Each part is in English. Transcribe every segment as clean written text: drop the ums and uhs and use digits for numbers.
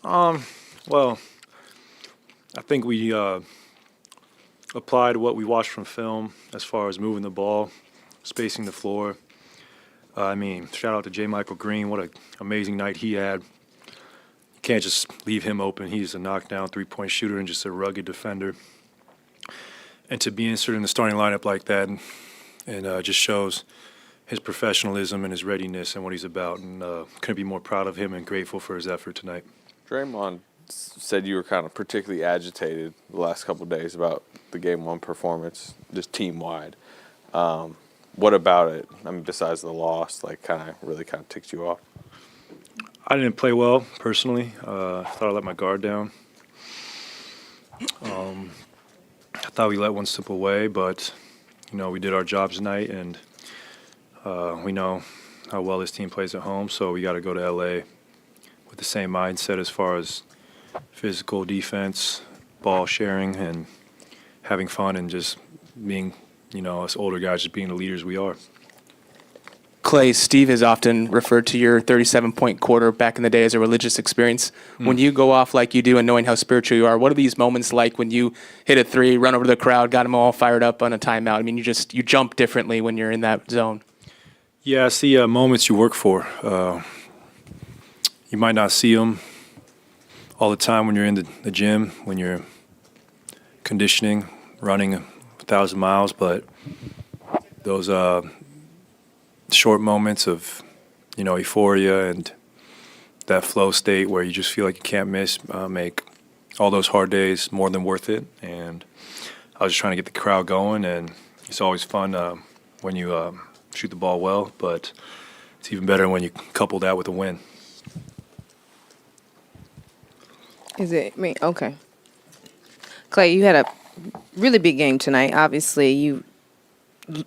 Well, I think we applied what we watched from film as far as moving the ball, spacing the floor. Shout out to J. Michael Green. What an amazing night he had. You can't just leave him open. He's a knockdown three-point shooter and just a rugged defender. And to be inserted in the starting lineup like that and just shows his professionalism and his readiness and what he's about. And couldn't be more proud of him and grateful for his effort tonight. Draymond said you were kind of particularly agitated the last couple of days about the Game 1 performance, just team-wide. What about it, besides the loss, really ticked you off? I didn't play well, personally. I thought I let my guard down. I thought we let one slip away, but, we did our jobs tonight, and we know how well this team plays at home, so we got to go to L.A. with the same mindset as far as physical defense, ball sharing, and having fun and just being, us older guys just being the leaders we are. Klay, Steve has often referred to your 37-point quarter back in the day as a religious experience. When you go off like you do and knowing how spiritual you are, what are these moments like when you hit a three, run over to the crowd, got them all fired up on a timeout? You jump differently when you're in that zone. Yeah, it's the moments you work for. You might not see them all the time when you're in the gym, when you're conditioning, running 1,000 miles, but those short moments of, euphoria and that flow state where you just feel like you can't miss make all those hard days more than worth it. And I was just trying to get the crowd going, and it's always fun when you shoot the ball well, but it's even better when you couple that with a win. Is it me? Okay. Klay, you had a really big game tonight. Obviously, you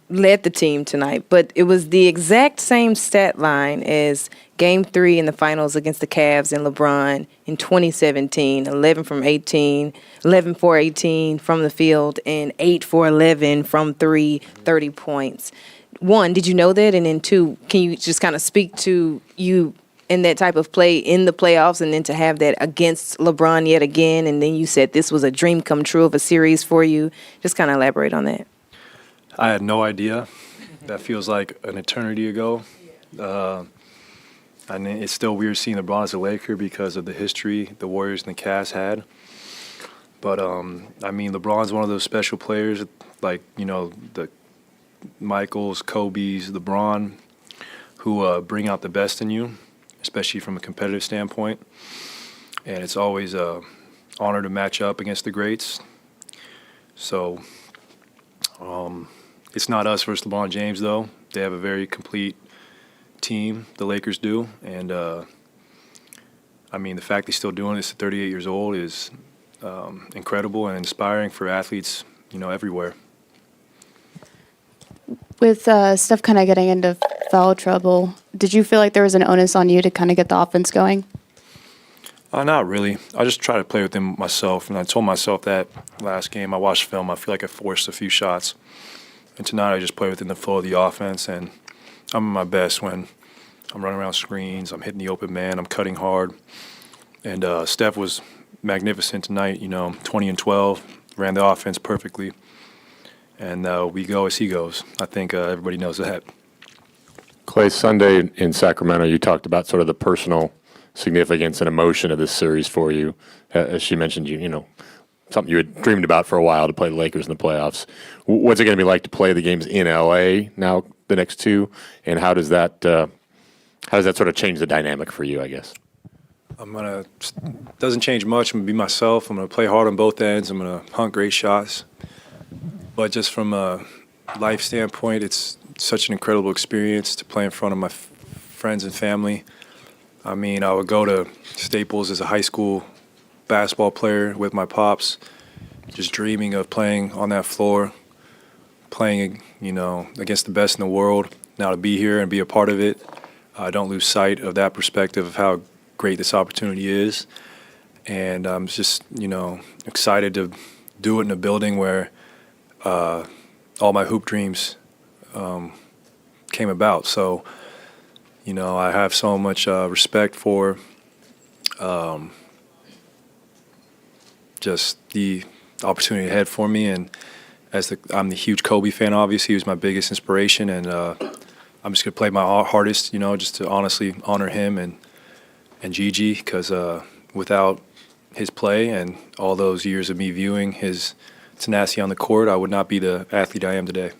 led the team tonight, but it was the exact same stat line as Game 3 in the finals against the Cavs and LeBron in 2017, 11 from 18, 11 for 18 from the field, and 8 for 11 from 3, 30 points. One, did you know that? And then two, can you just kind of speak to you in that type of play in the playoffs, and then to have that against LeBron yet again, and then you said this was a dream come true of a series for you. Just kind of elaborate on that. I had no idea. That feels like an eternity ago. It's still weird seeing LeBron as a Laker because of the history the Warriors and the Cavs had. But, LeBron's one of those special players, like, the Michaels, Kobe's, LeBron, who bring out the best in you, especially from a competitive standpoint. And it's always an honor to match up against the greats. So it's not us versus LeBron James, though. They have a very complete team, the Lakers do. And, the fact they're still doing this at 38 years old is incredible and inspiring for athletes, everywhere. With Steph kind of getting into foul trouble, did you feel like there was an onus on you to kind of get the offense going? Not really. I just try to play with him myself, and I told myself that last game. I watched film. I feel like I forced a few shots. And tonight I just play within the flow of the offense, and I'm at my best when I'm running around screens, I'm hitting the open man, I'm cutting hard. And Steph was magnificent tonight, 20 and 12, ran the offense perfectly. And we go as he goes. I think everybody knows that. Klay, Sunday in Sacramento, you talked about sort of the personal significance and emotion of this series for you. As she mentioned, something you had dreamed about for a while to play the Lakers in the playoffs. What's it going to be like to play the games in L.A. now, the next two? And how does that sort of change the dynamic for you, I guess? Doesn't change much. I'm going to be myself. I'm going to play hard on both ends. I'm going to hunt great shots. But just from a life standpoint, it's such an incredible experience to play in front of my friends and family. I would go to Staples as a high school basketball player with my pops, just dreaming of playing on that floor, playing, against the best in the world. Now to be here and be a part of it, I don't lose sight of that perspective of how great this opportunity is. And I'm just, excited to do it in a building where all my hoop dreams came about. So, I have so much respect for just the opportunity ahead for me. And I'm the huge Kobe fan, obviously. He was my biggest inspiration, and I'm just going to play my hardest, just to honestly honor him and Gigi, because without his play and all those years of me viewing his tenacity on the court, I would not be the athlete I am today.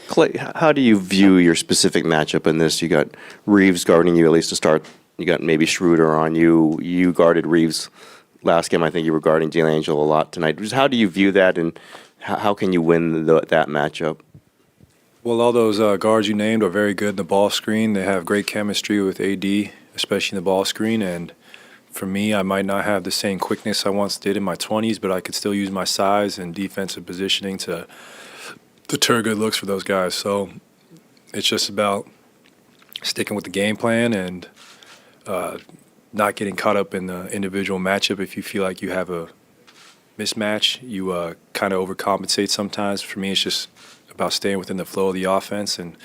Klay, how do you view your specific matchup in this? You got Reeves guarding you, at least to start. You got maybe Schroeder on you. You guarded Reeves last game. I think you were guarding D'Angelo a lot tonight. Just how do you view that, and how can you win that matchup? Well, all those guards you named are very good in the ball screen. They have great chemistry with AD, especially in the ball screen. And for me, I might not have the same quickness I once did in my 20s, but I could still use my size and defensive positioning to deter good looks for those guys. So it's just about sticking with the game plan and not getting caught up in the individual matchup. If you feel like you have a mismatch, you kind of overcompensate sometimes. For me, it's just about staying within the flow of the offense and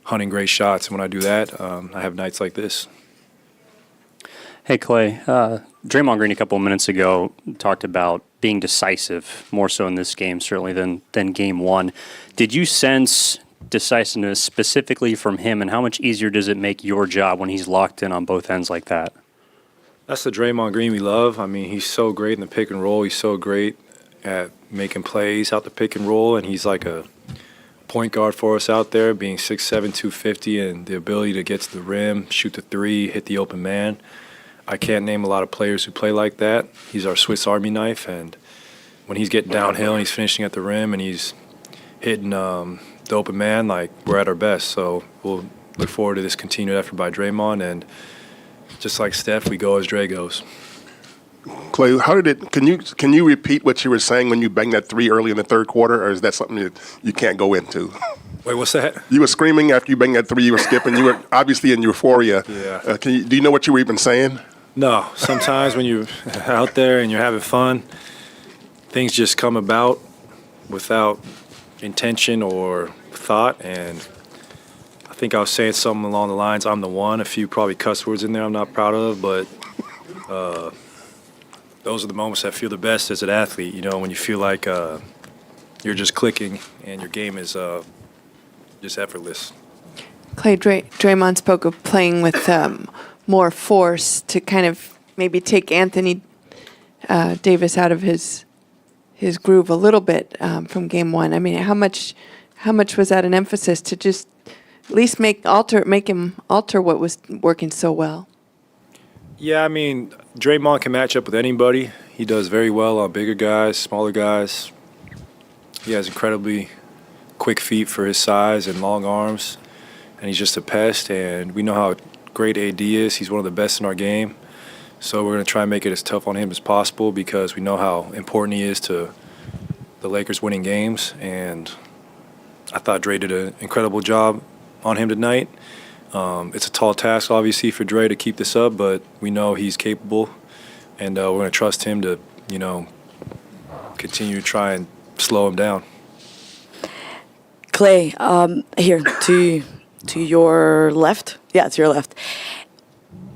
hunting great shots. And when I do that, I have nights like this. Hey, Klay. Draymond Green a couple of minutes ago talked about being decisive, more so in this game, certainly than game one. Did you sense decisiveness specifically from him, and how much easier does it make your job when he's locked in on both ends like that? That's the Draymond Green we love. I mean, he's so great in the pick and roll. He's so great at making plays out the pick and roll, and he's like a point guard for us out there, being 6'7", 250, and the ability to get to the rim, shoot the three, hit the open man. I can't name a lot of players who play like that. He's our Swiss Army knife, and when he's getting downhill and he's finishing at the rim and he's hitting the open man, like, we're at our best. So we'll look forward to this continued effort by Draymond, and just like Steph, we go as Dre goes. Klay, how did it? Can you repeat what you were saying when you banged that three early in the third quarter, or is that something that you can't go into? Wait, what's that? You were screaming after you banged that three. You were skipping. You were obviously in euphoria. Yeah. Do you know what you were even saying? No. Sometimes when you're out there and you're having fun, things just come about without intention or thought, and I think I was saying something along the lines, I'm the one, a few probably cuss words in there I'm not proud of, but those are the moments that feel the best as an athlete, when you feel like you're just clicking and your game is just effortless. Klay, Draymond spoke of playing with more force to kind of maybe take Anthony Davis out of his groove a little bit from game one. I mean, how much was that an emphasis to just at least make him alter what was working so well? Yeah, I mean, Draymond can match up with anybody. He does very well on bigger guys, smaller guys. He has incredibly quick feet for his size and long arms, and he's just a pest, and we know how great AD is. He's one of the best in our game. So we're going to try and make it as tough on him as possible because we know how important he is to the Lakers winning games, and I thought Dre did an incredible job on him tonight. It's a tall task, obviously, for Dre to keep this up, but we know he's capable, and we're going to trust him to, continue to try and slow him down. Klay, here to your left. Yeah, to your left.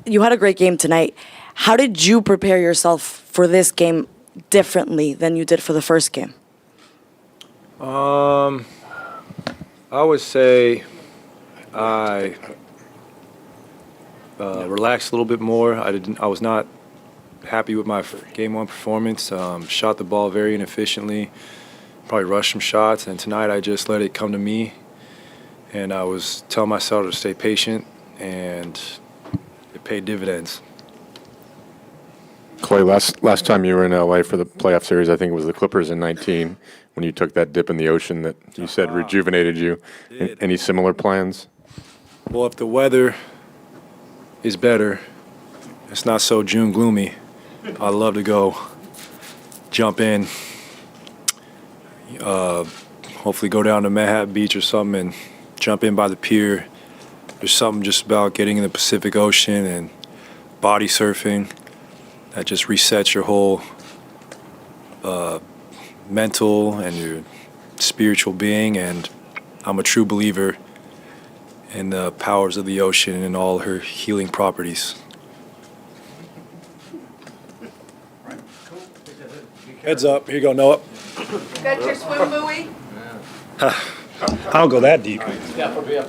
You had a great game tonight. How did you prepare yourself for this game differently than you did for the first game? I would say I relaxed a little bit more. I was not happy with my game one performance. Shot the ball very inefficiently. Probably rushed some shots, and tonight I just let it come to me. And I was telling myself to stay patient, and it paid dividends. Klay, last time you were in LA for the playoff series, I think it was the Clippers in 19, when you took that dip in the ocean that you said rejuvenated you. Any similar plans? Well, if the weather is better, it's not so June gloomy, I'd love to go jump in, hopefully go down to Manhattan Beach or something and jump in by the pier. There's something just about getting in the Pacific Ocean and body surfing that just resets your whole mental and your spiritual being, and I'm a true believer in the powers of the ocean and all her healing properties. Heads up. Here you go, Noah. Got your swim buoy? I don't go that deep.